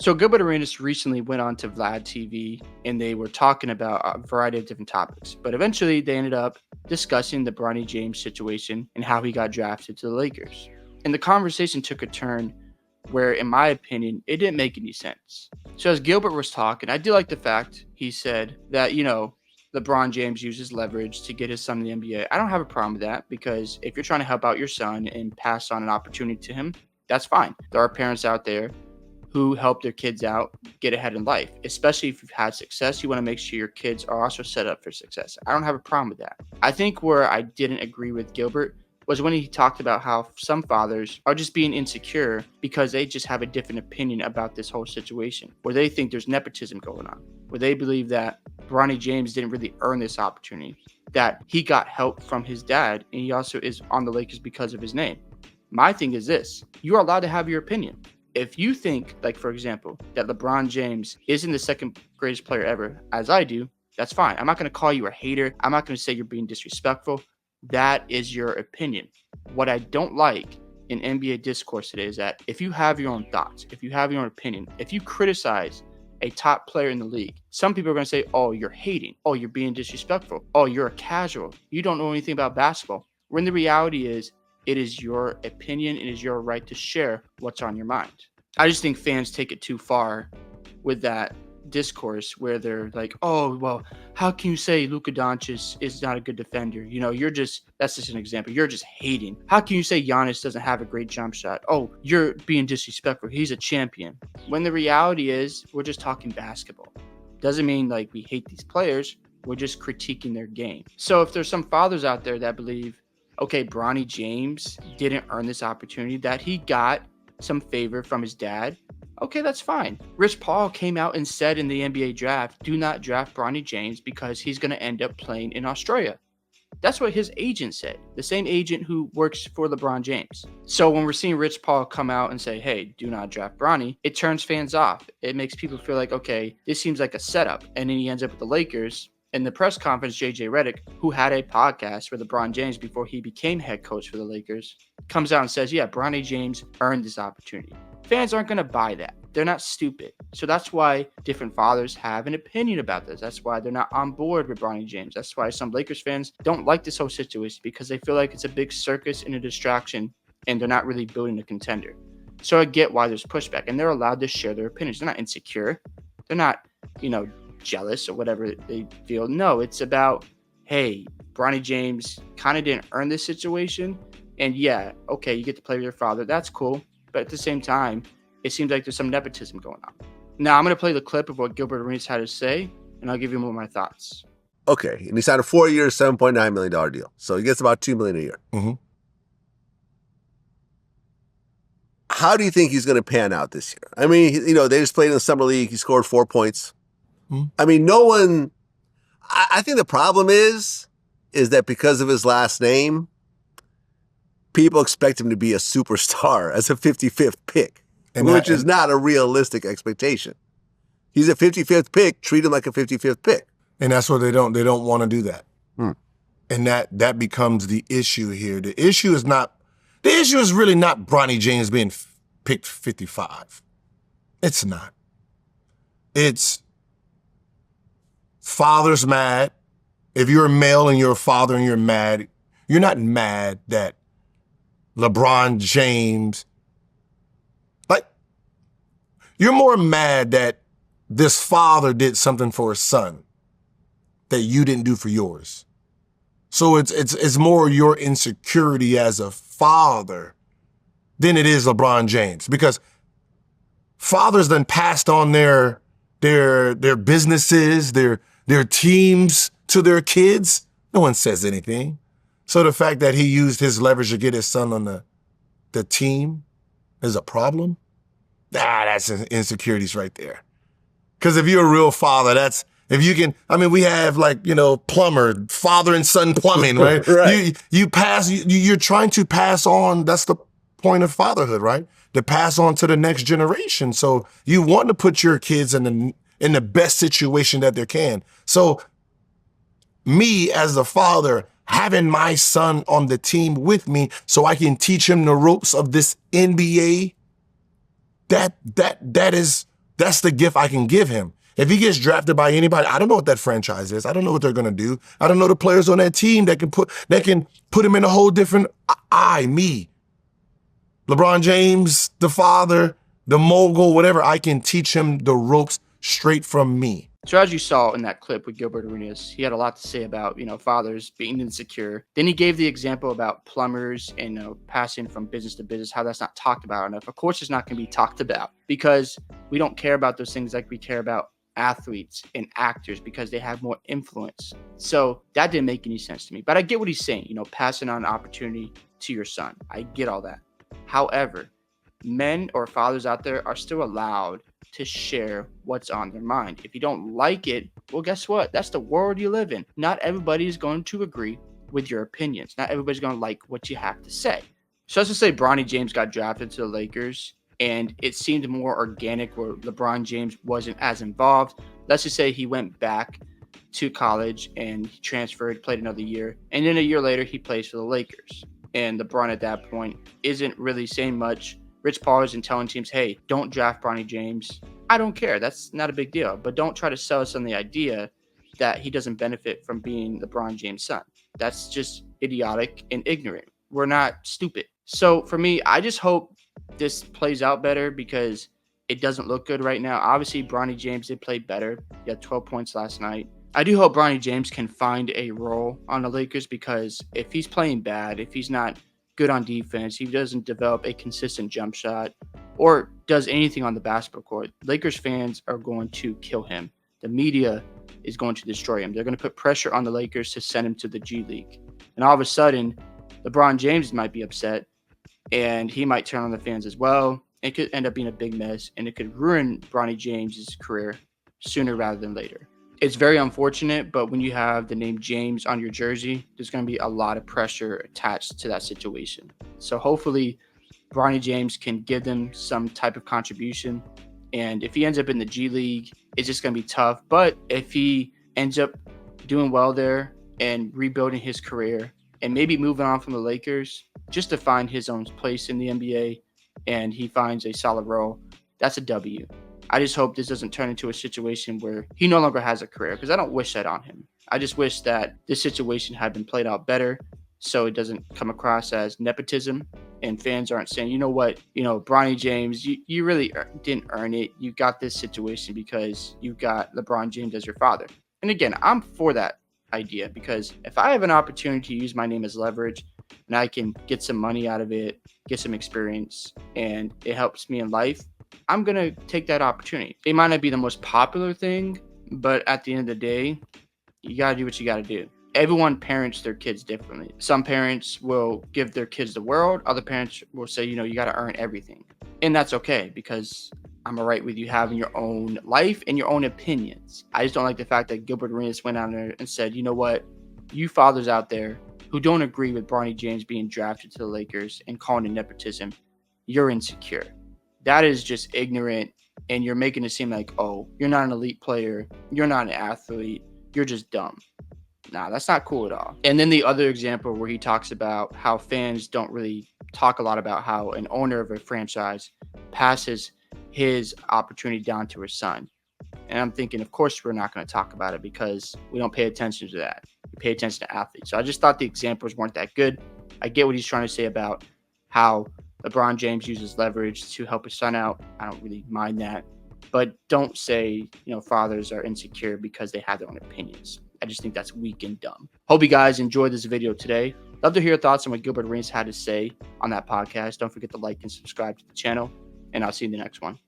So Gilbert Arenas recently went on to Vlad TV and they were talking about a variety of different topics. But eventually they ended up discussing the Bronny James situation and how he got drafted to the Lakers. And the conversation took a turn where, in my opinion, it didn't make any sense. So as Gilbert was talking, I do like the fact he said that, LeBron James uses leverage to get his son in the NBA. I don't have a problem with that because if you're trying to help out your son and pass on an opportunity to him, that's fine. There are parents out there who help their kids out get ahead in life. Especially if you've had success, you want to make sure your kids are also set up for success. I don't have a problem with that. I think where I didn't agree with Gilbert was when he talked about how some fathers are just being insecure because they just have a different opinion about this whole situation, where they think there's nepotism going on, where they believe that Bronny James didn't really earn this opportunity, that he got help from his dad, and he also is on the Lakers because of his name. My thing is this: you are allowed to have your opinion. If you think, like, for example, that LeBron James isn't the second greatest player ever, as I do, that's fine. I'm not going to call you a hater. I'm not going to say you're being disrespectful. That is your opinion. What I don't like in NBA discourse today is that if you have your own thoughts, if you have your own opinion, if you criticize a top player in the league, some people are going to say, oh, you're hating. Oh, you're being disrespectful. Oh, you're a casual. You don't know anything about basketball. When the reality is, it is your opinion. It is your right to share what's on your mind. I just think fans take it too far with that discourse where they're like, oh, well, how can you say Luka Doncic is not a good defender? That's just an example. You're just hating. How can you say Giannis doesn't have a great jump shot? Oh, you're being disrespectful. He's a champion. When the reality is, we're just talking basketball. Doesn't mean like we hate these players. We're just critiquing their game. So if there's some fathers out there that believe, okay, Bronny James didn't earn this opportunity, that he got some favor from his dad, okay, that's fine. Rich Paul came out and said in the NBA draft, do not draft Bronny James because he's going to end up playing in Australia. That's what his agent said, the same agent who works for LeBron James. So when we're seeing Rich Paul come out and say, hey, do not draft Bronny, it turns fans off. It makes people feel like, okay, this seems like a setup. And then he ends up with the Lakers. In the press conference, JJ Redick, who had a podcast for LeBron James before he became head coach for the Lakers, comes out and says, yeah, Bronny James earned this opportunity. Fans aren't going to buy that. They're not stupid. So that's why different fathers have an opinion about this. That's why they're not on board with Bronny James. That's why some Lakers fans don't like this whole situation because they feel like it's a big circus and a distraction and they're not really building a contender. So I get why there's pushback and they're allowed to share their opinions. They're not insecure. They're not, jealous or whatever they feel. No, it's about, hey, Bronny James kind of didn't earn this situation. And yeah, okay, you get to play with your father. That's cool. But at the same time, it seems like there's some nepotism going on. Now, I'm going to play the clip of what Gilbert Arenas had to say, and I'll give you more of my thoughts. Okay, and he signed a 4-year, $7.9 million deal. So he gets about $2 million a year. Mm-hmm. How do you think he's going to pan out this year? I mean, they just played in the summer league. He scored 4 points. Mm-hmm. I mean, no one... I think the problem is that because of his last name, people expect him to be a superstar as a 55th pick, which is not a realistic expectation. He's a 55th pick. Treat him like a 55th pick. And that's what they don't want to do that. And that becomes the issue here. The issue is really not Bronny James being picked 55. It's not. It's father's mad. If you're a male and you're a father and you're mad, you're not mad that LeBron James, you're more mad that this father did something for his son that you didn't do for yours. So it's more your insecurity as a father than it is LeBron James, because fathers then passed on their businesses, their teams to their kids. No one says anything. So the fact that he used his leverage to get his son on the team is a problem. That's insecurities right there. Because if you're a real father, we have plumber, father and son plumbing, right? Right. You're trying to pass on, that's the point of fatherhood, right? To pass on to the next generation. So you want to put your kids in the best situation that they can. So me as a father, having my son on the team with me so I can teach him the ropes of this NBA, that is That's the gift I can give him. If he gets drafted by anybody, I don't know what that franchise is. I don't know what they're gonna do. I don't know the players on that team that can put him in a whole different me. LeBron James, the father, the mogul, whatever, I can teach him the ropes straight from me. So as you saw in that clip with Gilbert Arenas, he had a lot to say about, fathers being insecure. Then he gave the example about plumbers and passing from business to business, how that's not talked about enough. Of course, it's not going to be talked about because we don't care about those things like we care about athletes and actors because they have more influence. So that didn't make any sense to me. But I get what he's saying, passing on opportunity to your son. I get all that. However, men or fathers out there are still allowed to share what's on their mind. If you don't like it, well, guess what? That's the world you live in. Not everybody is going to agree with your opinions. Not everybody's going to like what you have to say. So let's just say Bronny James got drafted to the Lakers and it seemed more organic where LeBron James wasn't as involved. Let's just say he went back to college and he transferred, played another year, and then a year later he plays for the Lakers. And LeBron at that point isn't really saying much. Rich Paul isn't telling teams, hey, don't draft Bronny James. I don't care. That's not a big deal. But don't try to sell us on the idea that he doesn't benefit from being LeBron James' son. That's just idiotic and ignorant. We're not stupid. So for me, I just hope this plays out better because it doesn't look good right now. Obviously, Bronny James did play better. He had 12 points last night. I do hope Bronny James can find a role on the Lakers because if he's playing bad, if he's not good on defense, he doesn't develop a consistent jump shot or does anything on the basketball court, Lakers fans are going to kill him. The media is going to destroy him. They're going to put pressure on the Lakers to send him to the G League. And all of a sudden, LeBron James might be upset and he might turn on the fans as well. It could end up being a big mess and it could ruin Bronny James's career sooner rather than later. It's very unfortunate, but when you have the name James on your jersey, there's going to be a lot of pressure attached to that situation. So hopefully Bronny James can give them some type of contribution. And if he ends up in the G League, it's just going to be tough. But if he ends up doing well there and rebuilding his career and maybe moving on from the Lakers just to find his own place in the NBA and he finds a solid role, that's a W. I just hope this doesn't turn into a situation where he no longer has a career because I don't wish that on him. I just wish that this situation had been played out better so it doesn't come across as nepotism and fans aren't saying, you know what, Bronny James, you really didn't earn it. You got this situation because you got LeBron James as your father. And again, I'm for that idea because if I have an opportunity to use my name as leverage and I can get some money out of it, get some experience, and it helps me in life, I'm going to take that opportunity. It might not be the most popular thing, but at the end of the day, you got to do what you got to do. Everyone parents their kids differently. Some parents will give their kids the world. Other parents will say, you got to earn everything. And that's okay because I'm all right with you having your own life and your own opinions. I just don't like the fact that Gilbert Arenas went out there and said, you know what, you fathers out there who don't agree with Bronny James being drafted to the Lakers and calling it nepotism, you're insecure. That is just ignorant, and you're making it seem like, oh, you're not an elite player, you're not an athlete, you're just dumb. Nah, that's not cool at all. And then the other example where he talks about how fans don't really talk a lot about how an owner of a franchise passes his opportunity down to his son. And I'm thinking, of course, we're not going to talk about it because we don't pay attention to that. We pay attention to athletes. So I just thought the examples weren't that good. I get what he's trying to say about how LeBron James uses leverage to help his son out. I don't really mind that. But don't say, fathers are insecure because they have their own opinions. I just think that's weak and dumb. Hope you guys enjoyed this video today. Love to hear your thoughts on what Gilbert Arenas had to say on that podcast. Don't forget to like and subscribe to the channel, and I'll see you in the next one.